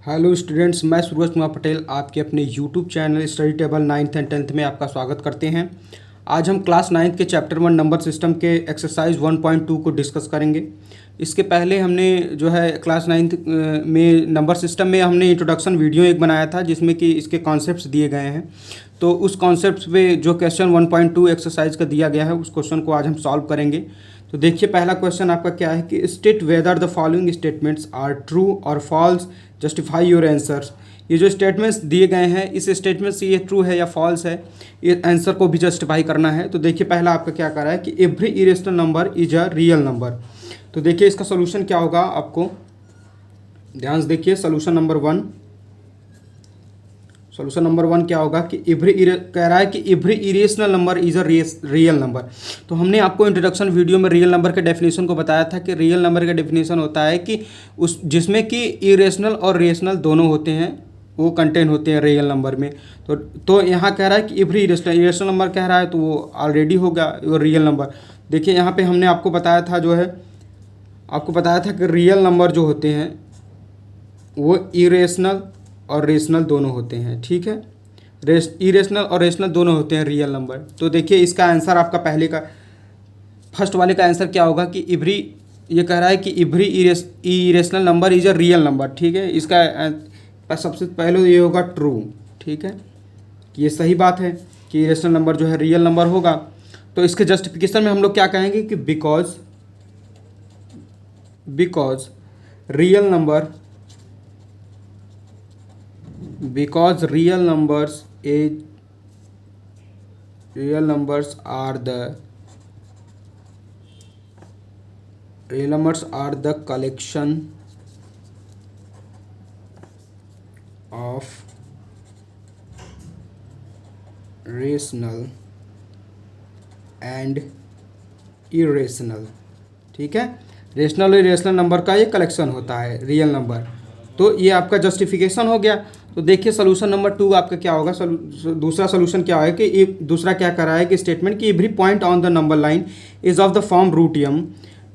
Hello students, मैं सूरज कुमार पटेल आपके अपने YouTube channel study table 9th and 10th में आपका स्वागत करते हैं। आज हम क्लास 9th के चैप्टर 1 नंबर सिस्टम के एक्सरसाइज 1.2 को डिस्कस करेंगे। इसके पहले हमने जो है क्लास 9th में नंबर सिस्टम में हमने इंट्रोडक्शन वीडियो एक बनाया था जिसमें कि इसके कॉन्सेप्ट्स दिए गए हैं। तो उस कॉन्सेप्ट्स पे जो क्वेश्चन 1.2 एक्सरसाइज का दिया गया है उस क्वेश्चन को आज हम सॉल्व करेंगे। तो देखिए, पहला क्वेश्चन आपका क्या है कि state whether the following statements are true और फॉल्स, जस्टिफाई योर आंसर्स। ये जो स्टेटमेंट्स दिए गए हैं इस स्टेटमेंट से ये ट्रू है या फॉल्स है, ये आंसर को भी जस्टिफाई करना है। तो देखिए, पहला आपका क्या कर रहा है कि every irrational number is a real number. तो देखिए इसका सोल्यूशन क्या होगा, आपको ध्यान से देखिए। सोल्यूशन नंबर वन क्या होगा कि कह रहा है कि every irrational number is a real number. तो हमने आपको इंट्रोडक्शन वीडियो में रियल नंबर के डेफिनेशन को बताया था कि रियल नंबर का डेफिनेशन होता है कि उस जिसमें कि इरेशनल और रेशनल दोनों होते हैं, वो कंटेन होते हैं रियल नंबर में। तो यहाँ कह रहा है कि एवरी इरेशनल नंबर कह रहा है तो वो ऑलरेडी होगा वो रियल नंबर। देखिए यहाँ पे हमने आपको बताया था कि रियल नंबर जो होते हैं वो इरेशनल और रेशनल दोनों होते हैं, ठीक है। इरेशनल और रेशनल दोनों होते हैं रियल नंबर। तो देखिए इसका आंसर आपका पहले का फर्स्ट वाले का आंसर क्या होगा कि ये कह रहा है कि every irrational number is a real number, ठीक है। इसका सबसे पहले ये होगा ट्रू, ठीक है, ये सही बात है कि इरेशनल नंबर जो है रियल नंबर होगा। तो इसके जस्टिफिकेशन में हम लोग क्या कहेंगे कि because real numbers are the collection of rational and irrational, ठीक है। रेशनल और इरेशनल नंबर का ये कलेक्शन होता है रियल नंबर। तो ये आपका जस्टिफिकेशन हो गया। तो देखिए सोल्यूशन नंबर 2 आपका क्या होगा। दूसरा सोल्यूशन क्या है कि दूसरा क्या कर रहा है कि स्टेटमेंट कि every point on the number line is of the form root m.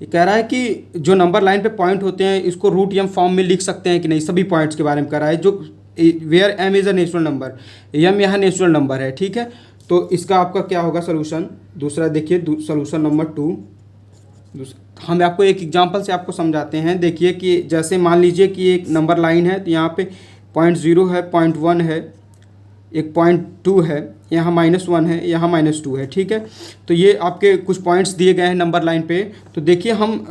ये कह रहा है कि जो नंबर लाइन पे पॉइंट होते हैं इसको रूट यम फॉर्म में लिख सकते हैं कि नहीं, सभी पॉइंट्स के बारे में कह रहा है। जो where m is a natural number, m यहाँ नेचुरल नंबर है, ठीक है। तो इसका आपका क्या होगा सोल्यूशन दूसरा। देखिए सोल्यूशन नंबर 2 हम आपको एक एग्जांपल से आपको समझाते हैं। देखिए कि जैसे मान लीजिए कि एक नंबर लाइन है, तो यहाँ पे 0.0 है, 0.1 है, एक 0.2 है, यहाँ -1 है, यहाँ -2 है, ठीक है। तो ये आपके कुछ पॉइंट्स दिए गए हैं नंबर लाइन पे। तो देखिए हम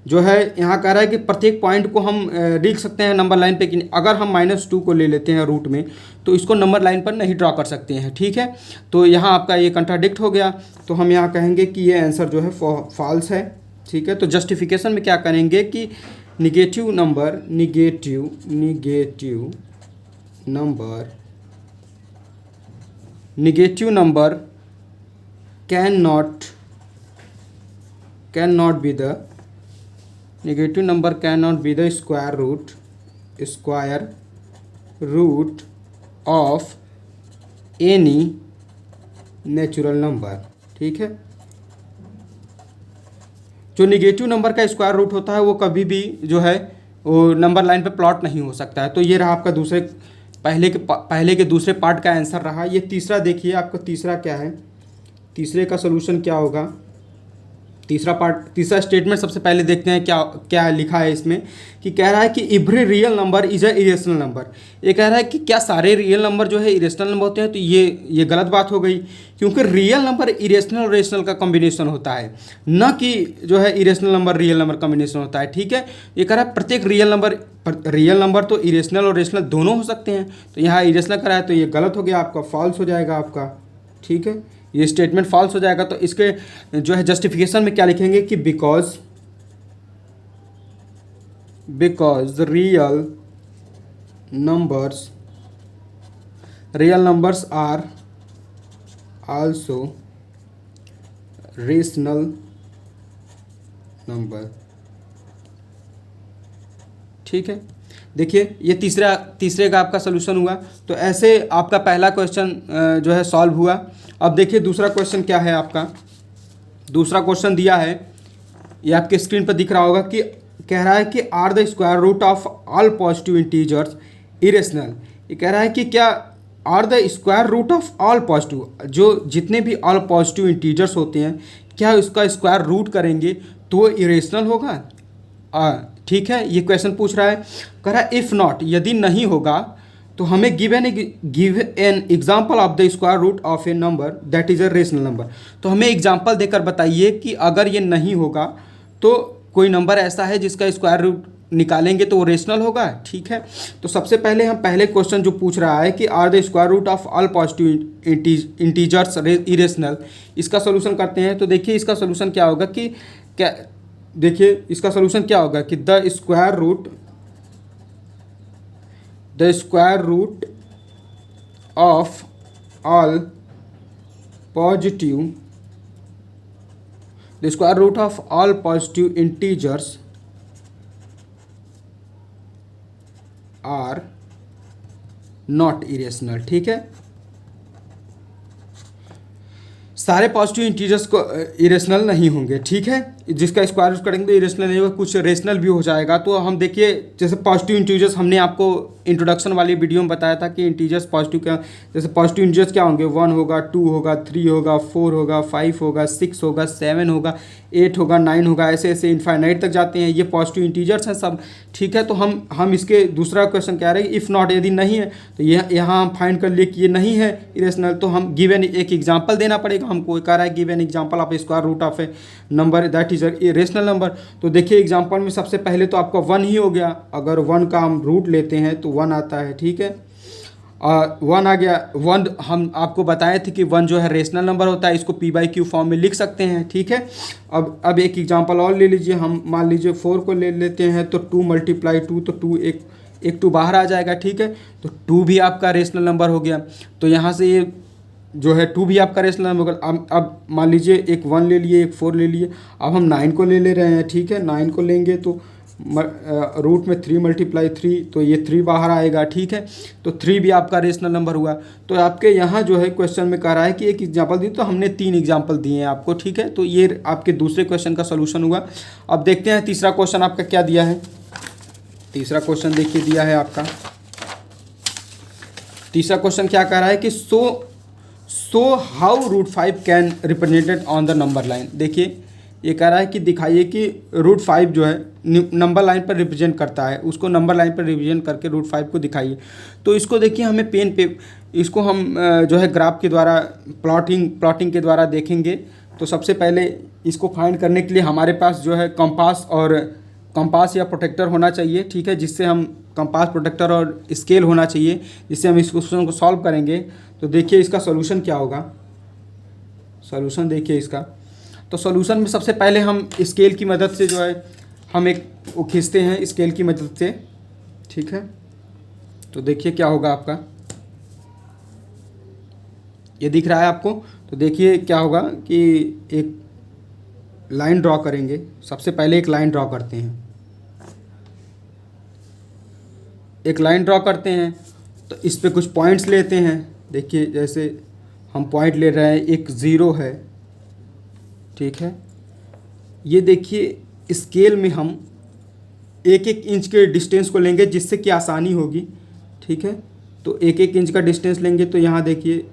जो है यहाँ कह रहा है कि प्रत्येक पॉइंट को हम लिख सकते हैं नंबर लाइन पे कि अगर हम -2 को ले लेते हैं रूट में तो इसको नंबर लाइन पर नहीं ड्रॉ कर सकते हैं, ठीक है। तो यहाँ आपका ये कंट्राडिक्ट हो गया। तो हम यहाँ कहेंगे कि ये आंसर जो है फॉल्स है, ठीक है। तो जस्टिफिकेशन में क्या करेंगे कि negative number can not be the square root of any natural number, ठीक है। जो निगेटिव नंबर का स्क्वायर रूट होता है वो कभी भी जो है वो नंबर लाइन पे प्लॉट नहीं हो सकता है। तो ये रहा आपका पहले के दूसरे पार्ट का आंसर रहा। ये तीसरा देखिए आपका तीसरा क्या है, तीसरे का सोल्यूशन क्या होगा। तीसरा स्टेटमेंट सबसे पहले देखते हैं क्या लिखा है इसमें कि कह रहा है कि every real number is a irrational number. ये कह रहा है कि क्या सारे रियल नंबर जो है इरेशनल नंबर होते हैं। तो ये गलत बात हो गई, क्योंकि रियल नंबर इरेशनल और रेशनल का कॉम्बिनेशन होता है, न कि जो है irrational number real number combination होता है, ठीक है। ये कह रहा है प्रत्येक रियल नंबर तो इरेशनल और रेशनल दोनों हो सकते हैं। तो यहाँ इरेशनल करा है तो ये गलत हो गया, आपका फॉल्स हो जाएगा आपका, ठीक है। ये स्टेटमेंट फॉल्स हो जाएगा। तो इसके जो है जस्टिफिकेशन में क्या लिखेंगे कि because real numbers are also rational number, ठीक है। देखिए ये तीसरे का आपका सोल्यूशन हुआ। तो ऐसे आपका पहला क्वेश्चन जो है सॉल्व हुआ। अब देखिए दूसरा क्वेश्चन क्या है आपका। दूसरा क्वेश्चन दिया है, ये आपके स्क्रीन पर दिख रहा होगा कि कह रहा है कि are the square root of all positive integers irrational. ये कह रहा है कि क्या are the square root of all positive, जो जितने भी ऑल पॉजिटिव इंटीजर्स होते हैं, क्या उसका स्क्वायर रूट करेंगे तो वो इरेशनल होगा। ठीक है, ये क्वेश्चन पूछ रहा है। कह रहा है इफ़ नॉट, यदि नहीं होगा तो हमें give an example of the square root of a number that is a rational number. तो हमें एग्जाम्पल देकर बताइए कि अगर ये नहीं होगा तो कोई नंबर ऐसा है जिसका स्क्वायर रूट निकालेंगे तो वो रेशनल होगा। ठीक है, तो सबसे पहले हम पहले क्वेश्चन जो पूछ रहा है कि are the square root of all positive integers irrational, इसका सोल्यूशन करते हैं। तो देखिए इसका सोल्यूशन क्या होगा कि क्या, देखिए इसका सोल्यूशन क्या होगा कि the square root of all positive the square root of all positive integers are not irrational. ठीक है, सारे पॉजिटिव इंटीजर्स को इरेशनल नहीं होंगे। ठीक है, जिसका स्क्वायर रूट करेंगे तो इरेशनल नहीं होगा, कुछ रेशनल भी हो जाएगा। तो हम देखिए जैसे पॉजिटिव इंटीजर्स हमने आपको इंट्रोडक्शन वाली वीडियो में बताया था कि इंटीजर्स पॉजिटिव क्या, जैसे पॉजिटिव इंटीजर्स क्या होंगे, 1 होगा, 2 होगा, 3 होगा, 4 होगा, 5 होगा, 6 होगा, 7 होगा, 8 होगा, 9 होगा, ऐसे ऐसे इनफाइनाइट तक जाते हैं। ये पॉजिटिव इंटीजर्स हैं सब। ठीक है, तो हम इसके दूसरा क्वेश्चन क्या रहे, इफ़ नॉट, यदि नहीं है तो यहाँ हम फाइंड कर लिए कि ये नहीं है इरेशनल, तो हम गिवन एक एग्जाम्पल देना पड़ेगा हमको। कह रहा है given example of square root of a number that is a rational number. तो देखिए एग्जाम्पल में सबसे पहले तो आपका 1 ही हो गया। अगर 1 का हम रूट लेते हैं तो 1 आता है। ठीक है, 1 आ गया। 1 हम आपको बताए थे कि 1 जो है रेशनल नंबर होता है, इसको p/q फॉर्म में लिख सकते हैं। ठीक है, अब एक एग्जांपल और ले लीजिए। हम मान लीजिए 4 को ले लेते हैं तो 2 × 2, तो 2 एक 2 बाहर आ जाएगा। ठीक है, तो 2 भी आपका रेशनल नंबर हो गया। तो यहाँ से ये जो है 2 भी आपका रेशनल नंबर होगा। अब मान लीजिए एक 1 ले लिए, एक 4 ले लिए, अब हम 9 को ले रहे हैं। ठीक है, 9 को लेंगे तो रूट में 3 × 3, तो ये 3 बाहर आएगा। ठीक है, तो 3 भी आपका रेशनल नंबर हुआ। तो आपके यहाँ जो है क्वेश्चन में कह रहा है कि एक एग्जांपल दी, तो हमने 3 एग्जांपल दिए हैं आपको। ठीक है, तो ये आपके दूसरे क्वेश्चन का सोल्यूशन हुआ। अब देखते हैं तीसरा क्वेश्चन आपका क्या दिया है। तीसरा क्वेश्चन देखिए दिया है आपका, तीसरा क्वेश्चन क्या कह रहा है कि so how root 5 can represented on the number line. देखिए ये कह रहा है कि दिखाइए कि रूट 5 जो है नंबर लाइन पर रिप्रेजेंट करता है, उसको नंबर लाइन पर रिप्रेजेंट करके रूट 5 को दिखाइए। तो इसको देखिए हमें पेन पे, इसको हम जो है ग्राफ के द्वारा प्लॉटिंग के द्वारा देखेंगे। तो सबसे पहले इसको फाइंड करने के लिए हमारे पास जो है कंपास या प्रोटेक्टर होना चाहिए। ठीक है, जिससे हम कंपास, प्रोटेक्टर और स्केल होना चाहिए, जिससे हम इस क्वेश्चन को सॉल्व करेंगे। तो देखिए इसका सोल्यूशन क्या होगा। सोल्यूशन देखिए इसका, तो सॉल्यूशन में सबसे पहले हम स्केल की मदद से जो है हम एक वो खींचते हैं स्केल की मदद से। ठीक है, तो देखिए क्या होगा आपका, ये दिख रहा है आपको। तो देखिए क्या होगा कि एक लाइन ड्रॉ करेंगे। सबसे पहले एक लाइन ड्रॉ करते हैं, एक लाइन ड्रॉ करते हैं। तो इस पे कुछ पॉइंट्स लेते हैं। देखिए जैसे हम पॉइंट ले रहे हैं, एक 0 है। ठीक है, ये देखिए स्केल में हम 1-1 इंच के डिस्टेंस को लेंगे, जिससे कि आसानी होगी। ठीक है, तो 1-1 इंच का डिस्टेंस लेंगे। तो यहाँ देखिए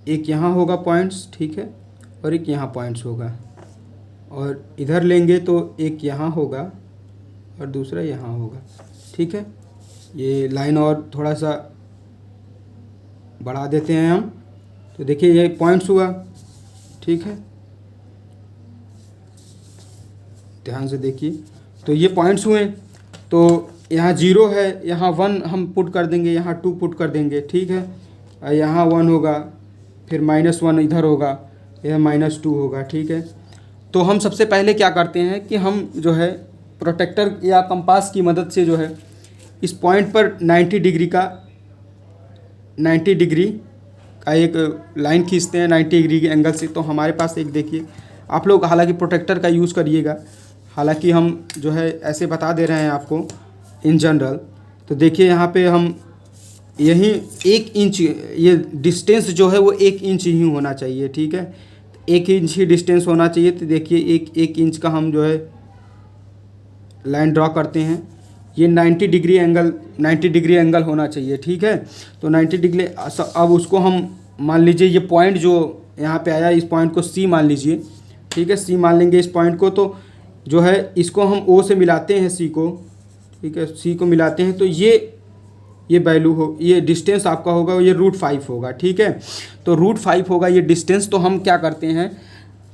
एक यहाँ होगा पॉइंट्स। ठीक है, और एक यहाँ पॉइंट्स होगा, और इधर लेंगे तो एक यहाँ होगा और दूसरा यहाँ होगा। ठीक है, ये लाइन और थोड़ा सा बढ़ा देते हैं हम। तो देखिए ये पॉइंट्स हुआ। ठीक है, ध्यान से देखिए, तो ये पॉइंट्स हुए। तो यहाँ 0 है, यहाँ 1 हम पुट कर देंगे, यहाँ 2 पुट कर देंगे। ठीक है, यहाँ 1 होगा, फिर -1 इधर होगा, यह -2 होगा। ठीक है, तो हम सबसे पहले क्या करते हैं कि हम जो है प्रोटेक्टर या कंपास की मदद से जो है इस पॉइंट पर 90 डिग्री का एक लाइन खींचते हैं 90 डिग्री के एंगल से। तो हमारे पास एक देखिए, आप लोग हालांकि प्रोटेक्टर का यूज़ करिएगा, हालांकि हम जो है ऐसे बता दे रहे हैं आपको इन जनरल। तो देखिए यहाँ पे हम यहीं 1 इंच, ये डिस्टेंस जो है वो 1 इंच ही होना चाहिए। ठीक है, 1 इंच ही डिस्टेंस होना चाहिए। तो देखिए 1 इंच का हम जो है लाइन ड्रॉ करते हैं। ये 90 डिग्री एंगल होना चाहिए, ठीक है। तो 90 डिग्री, अब उसको हम मान लीजिए ये पॉइंट जो यहाँ पे आया, इस पॉइंट को सी मान लीजिए, ठीक है। सी मान लेंगे इस पॉइंट को, तो जो है इसको हम ओ से मिलाते हैं, सी को, ठीक है, सी को मिलाते हैं। तो ये वैल्यू हो, ये डिस्टेंस आपका होगा, ये √5 होगा, ठीक है। तो √5 होगा ये डिस्टेंस। तो हम क्या करते हैं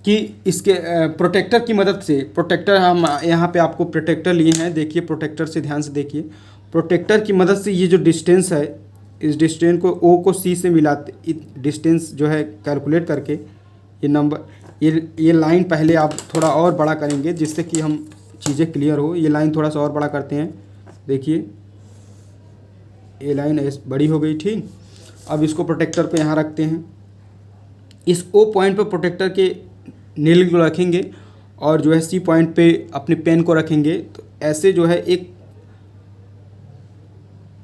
कि इसके प्रोटेक्टर की मदद से, प्रोटेक्टर हम यहाँ पे आपको प्रोटेक्टर लिए हैं, देखिए प्रोटेक्टर से ध्यान से देखिए। प्रोटेक्टर की मदद से ये जो डिस्टेंस है, इस डिस्टेंस को ओ को सी से मिलाते, डिस्टेंस जो है कैलकुलेट करके ये नंबर, ये लाइन पहले आप थोड़ा और बड़ा करेंगे जिससे कि हम चीज़ें क्लियर हो। ये लाइन थोड़ा सा और बड़ा करते हैं, देखिए ये लाइन बड़ी हो गई, ठीक। अब इसको प्रोटेक्टर पे यहाँ रखते हैं। इस ओ पॉइंट पे प्रोटेक्टर के नील को रखेंगे और जो है सी पॉइंट पे अपने पेन को रखेंगे। तो ऐसे जो है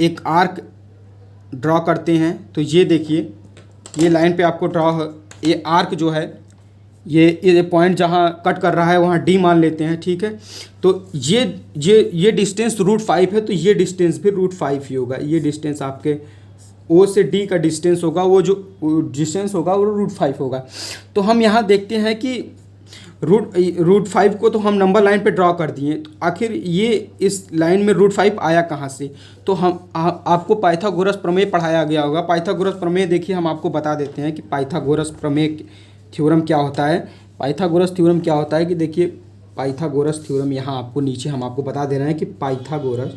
एक आर्क ड्रॉ करते हैं। तो ये देखिए ये लाइन पे आपको ये आर्क जो है, ये पॉइंट जहाँ कट कर रहा है वहाँ डी मान लेते हैं, ठीक है। तो ये डिस्टेंस √5 है, तो ये डिस्टेंस भी √5 ही होगा। ये डिस्टेंस आपके ओ से डी का डिस्टेंस होगा, वो जो डिस्टेंस होगा वो √5 होगा। तो हम यहाँ देखते हैं कि √5 को तो हम नंबर लाइन पे ड्रॉ कर दिए, तो आखिर ये इस लाइन में √5 आया कहाँ से? तो हम आपको पाइथागोरस प्रमेय पढ़ाया गया होगा। पाइथागोरस प्रमेय देखिए हम आपको बता देते हैं कि पाइथागोरस प्रमेय थ्योरम क्या होता है। पाइथागोरस थ्योरम क्या होता है कि देखिए पाइथागोरस थ्योरम यहाँ आपको नीचे हम आपको बता दे रहे हैं कि पाइथागोरस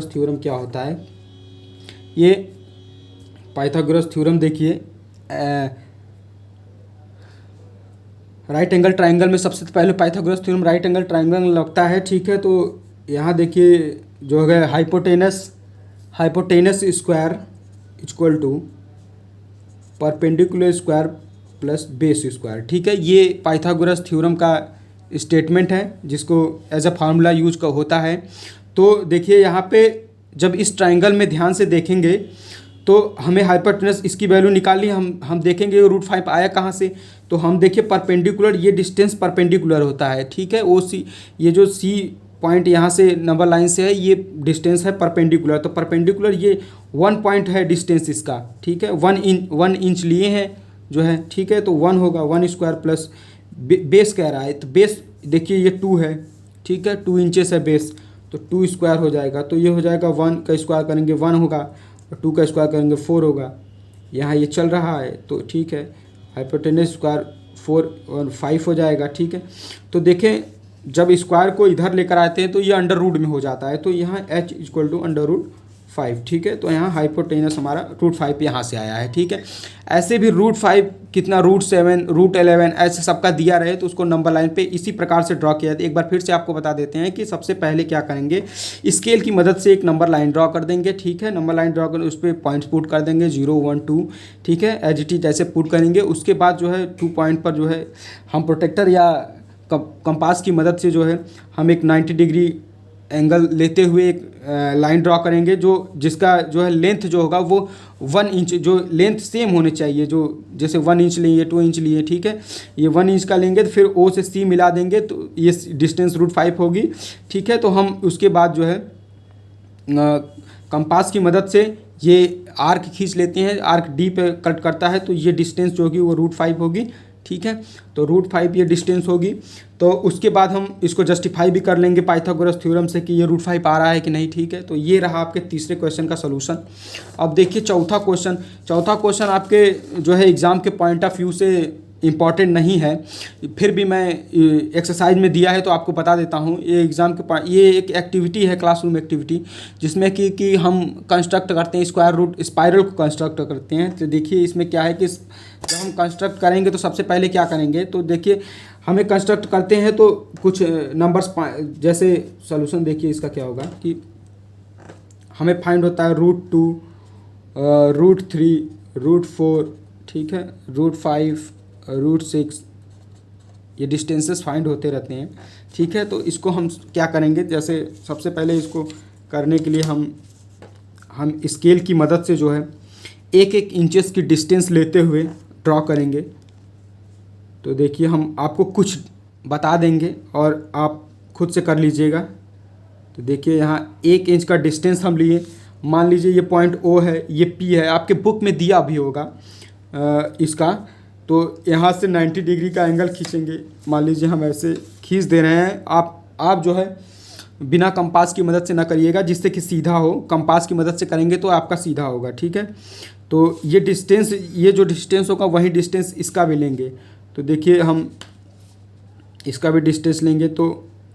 थ्योरम क्या होता है। ये पाइथागोरस थ्योरम देखिए राइट एंगल ट्राइंगल में सबसे पहले Pythagoras theorem right angle triangle लगता है, ठीक है। तो यहाँ देखिए जो है hypotenuse square equal to perpendicular square plus base square, ठीक है। ये पाइथागोरस थ्योरम का स्टेटमेंट है जिसको एज अ फार्मूला यूज का होता है। तो देखिए यहाँ पे जब इस ट्राइंगल में ध्यान से देखेंगे तो हमें हाइपोटेनस इसकी वैल्यू निकालनी, हम देखेंगे √5 आया कहाँ से। तो हम देखिए परपेंडिकुलर, ये डिस्टेंस परपेंडिकुलर होता है, ठीक है। ये जो सी पॉइंट यहाँ से नंबर लाइन से है, ये डिस्टेंस है परपेंडिकुलर। तो परपेंडिकुलर ये 1 पॉइंट है डिस्टेंस इसका, ठीक है। 1 इंच लिए हैं जो है, ठीक है। तो 1 होगा 1 स्क्वायर प्लस बेस कह रहा है। तो बेस देखिए ये 2 है, ठीक है। 2 इंचेस है बेस, तो 2 स्क्वायर हो जाएगा। तो ये हो जाएगा 1 का स्क्वायर करेंगे 1 होगा, और 2 का स्क्वायर करेंगे 4 होगा। यहाँ ये चल रहा है तो ठीक है, हाइपोटेनस स्क्वायर 4 और 5 हो जाएगा, ठीक है। तो देखें जब स्क्वायर को इधर लेकर आते हैं तो ये अंडर रूट में हो जाता है। तो यहाँ h इक्वल टू √5, ठीक है। तो यहाँ हाइपोटेनस हमारा √5 यहाँ से आया है, ठीक है। ऐसे भी √5 कितना √7 √11 ऐसे सबका दिया रहे तो उसको नंबर लाइन पे इसी प्रकार से ड्रॉ किया जाता है। एक बार फिर से आपको बता देते हैं कि सबसे पहले क्या करेंगे, स्केल की मदद से एक नंबर लाइन ड्रॉ कर देंगे, ठीक है। नंबर लाइन ड्रॉ कर उस पर पॉइंट्स पुट कर देंगे 0 1 2, ठीक है। एज इट इज जैसे पुट करेंगे। उसके बाद जो है 2 पॉइंट पर जो है हम प्रोटेक्टर या कंपास की मदद से जो है हम एक 90 डिग्री एंगल लेते हुए एक लाइन ड्रॉ करेंगे, जिसका जो है लेंथ जो होगा वो 1 इंच, जो लेंथ सेम होनी चाहिए, जो जैसे 1 इंच लिए 2 इंच लिए, ठीक है। ये 1 इंच का लेंगे तो फिर ओ से सी मिला देंगे तो ये डिस्टेंस √5 होगी, ठीक है। तो हम उसके बाद जो है कंपास की मदद से ये आर्क खींच लेते हैं, आर्क डी पे कट करता है तो ये डिस्टेंस जो होगी वो √5 होगी, ठीक है। तो √5 ये डिस्टेंस होगी। तो उसके बाद हम इसको जस्टिफाई भी कर लेंगे पाइथागोरस थ्योरम से कि ये √5 आ रहा है कि नहीं, ठीक है। तो ये रहा आपके तीसरे क्वेश्चन का सलूशन। अब देखिए चौथा क्वेश्चन आपके जो है एग्ज़ाम के पॉइंट ऑफ व्यू से इम्पॉर्टेंट नहीं है, फिर भी मैं एक्सरसाइज में दिया है तो आपको बता देता हूँ। ये एग्ज़ाम के ये एक एक्टिविटी है, क्लासरूम एक्टिविटी, जिसमें कि हम कंस्ट्रक्ट करते हैं स्क्वायर रूट स्पाइरल को कंस्ट्रक्ट करते हैं। तो देखिए इसमें क्या है कि जब हम कंस्ट्रक्ट करेंगे तो सबसे पहले क्या करेंगे, तो देखिए हमें कंस्ट्रक्ट करते हैं तो कुछ नंबर्स, जैसे सोल्यूशन देखिए इसका क्या होगा कि हमें फाइंड होता है √2 √3 √4, ठीक है, √5 √6, ये डिस्टेंसेस फाइंड होते रहते हैं, ठीक है। तो इसको हम क्या करेंगे, जैसे सबसे पहले इसको करने के लिए हम स्केल की मदद से जो है एक एक इंचेस की डिस्टेंस लेते हुए ड्रॉ करेंगे। तो देखिए हम आपको कुछ बता देंगे और आप खुद से कर लीजिएगा। तो देखिए यहाँ 1 इंच का डिस्टेंस हम लिए, मान लीजिए ये पॉइंट O है, ये P है, आपके बुक में दिया भी होगा इसका। तो यहाँ से 90 डिग्री का एंगल खींचेंगे। मान लीजिए हम ऐसे खींच दे रहे हैं। आप जो है बिना कंपास की मदद से ना करिएगा, जिससे कि सीधा हो। कंपास की मदद से करेंगे तो आपका सीधा होगा, ठीक है। तो ये डिस्टेंस, ये जो डिस्टेंस होगा वही डिस्टेंस इसका भी लेंगे। तो देखिए हम इसका भी डिस्टेंस लेंगे तो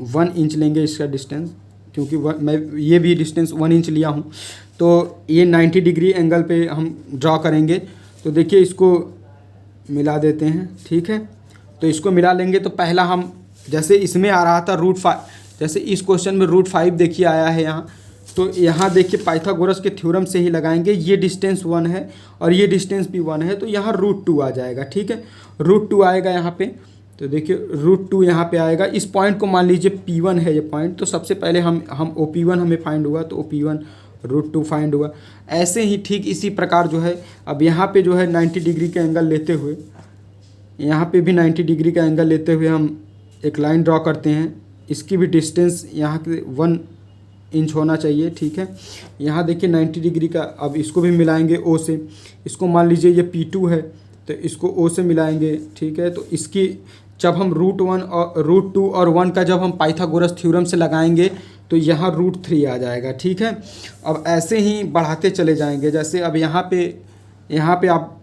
1 इंच लेंगे इसका डिस्टेंस, क्योंकि मैं ये भी डिस्टेंस 1 इंच लिया हूँ। तो ये 90 डिग्री एंगल पे हम ड्रॉ करेंगे। तो देखिए इसको मिला देते हैं, ठीक है। तो इसको मिला लेंगे तो पहला हम, जैसे इसमें आ रहा था √5, जैसे इस क्वेश्चन में √5 देखिए आया है यहाँ। तो यहाँ देखिए पाइथागोरस के थ्योरम से ही लगाएंगे। ये डिस्टेंस 1 है और ये डिस्टेंस भी 1 है, तो यहाँ √2 आ जाएगा, ठीक है। √2 आएगा यहाँ पे। तो देखिए √2 यहाँ पे आएगा। इस पॉइंट को मान लीजिए P1 है ये पॉइंट। तो सबसे पहले हम OP1 हमें फाइंड हुआ, तो OP1 √2 फाइंड हुआ। ऐसे ही ठीक इसी प्रकार जो है अब यहाँ पे जो है 90 डिग्री का एंगल लेते हुए, यहाँ पे भी 90 डिग्री का एंगल लेते हुए हम एक लाइन ड्रॉ करते हैं। इसकी भी डिस्टेंस यहाँ के 1 इंच होना चाहिए, ठीक है। यहाँ देखिए 90 डिग्री का, अब इसको भी मिलाएंगे O से। इसको मान लीजिए ये P2 है, तो इसको O से मिलाएंगे, ठीक है। तो इसकी जब हम √1 और √2 और 1 का जब हम पाइथागोरस थ्योरम से लगाएंगे तो यहाँ √3 आ जाएगा, ठीक है। अब ऐसे ही बढ़ाते चले जाएंगे। जैसे अब यहाँ पे आप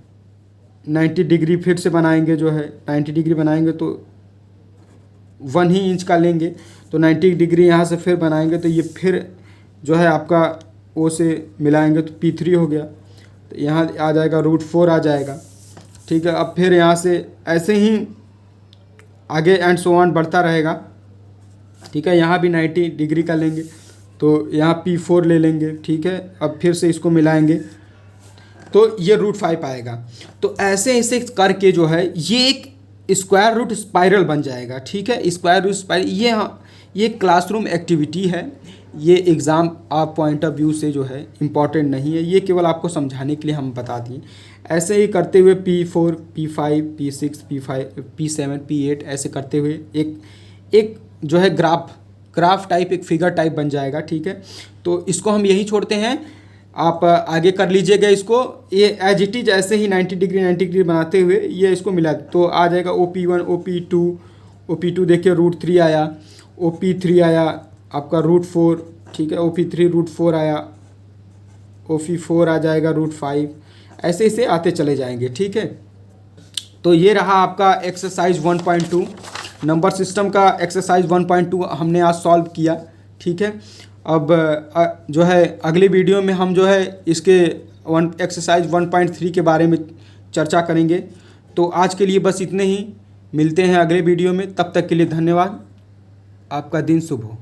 90 डिग्री फिर से बनाएंगे, जो है 90 डिग्री बनाएंगे तो 1 ही इंच का लेंगे। तो 90 डिग्री यहाँ से फिर बनाएंगे तो ये फिर जो है आपका O से मिलाएंगे तो P3 हो गया। तो यहाँ आ जाएगा √4 आ जाएगा, ठीक है। अब फिर यहाँ से ऐसे ही आगे एंड सो ऑन बढ़ता रहेगा, ठीक है। यहाँ भी 90 डिग्री का लेंगे तो यहाँ P4 ले लेंगे, ठीक है। अब फिर से इसको मिलाएंगे तो ये √5 आएगा। तो ऐसे ऐसे करके जो है ये एक स्क्वायर रूट स्पाइरल बन जाएगा, ठीक है। स्क्वायर रूट स्पाइरल ये क्लासरूम एक्टिविटी है। ये एग्ज़ाम आप पॉइंट ऑफ व्यू से जो है इम्पॉर्टेंट नहीं है, ये केवल आपको समझाने के लिए हम बता दिए। ऐसे ही करते हुए P4 P5 P6 P5 P7 P8 ऐसे करते हुए एक जो है ग्राफ टाइप, एक फिगर टाइप बन जाएगा, ठीक है। तो इसको हम यही छोड़ते हैं, आप आगे कर लीजिएगा इसको। ये एज इट इज ऐसे ही 90 डिग्री बनाते हुए ये इसको मिला तो आ जाएगा OP1 OP2 देखिए √3 आया, OP3 आया आपका √4, ठीक है। OP3 √4 आया, OP4 आ जाएगा √5, ऐसे ऐसे आते चले जाएंगे, ठीक है। तो ये रहा आपका एक्सरसाइज 1.2 नंबर सिस्टम का एक्सरसाइज 1.2 हमने आज सॉल्व किया, ठीक है। अब जो है अगली वीडियो में हम जो है इसके एक्सरसाइज 1.3 के बारे में चर्चा करेंगे। तो आज के लिए बस इतने ही, मिलते हैं अगले वीडियो में। तब तक के लिए धन्यवाद। आपका दिन शुभ हो।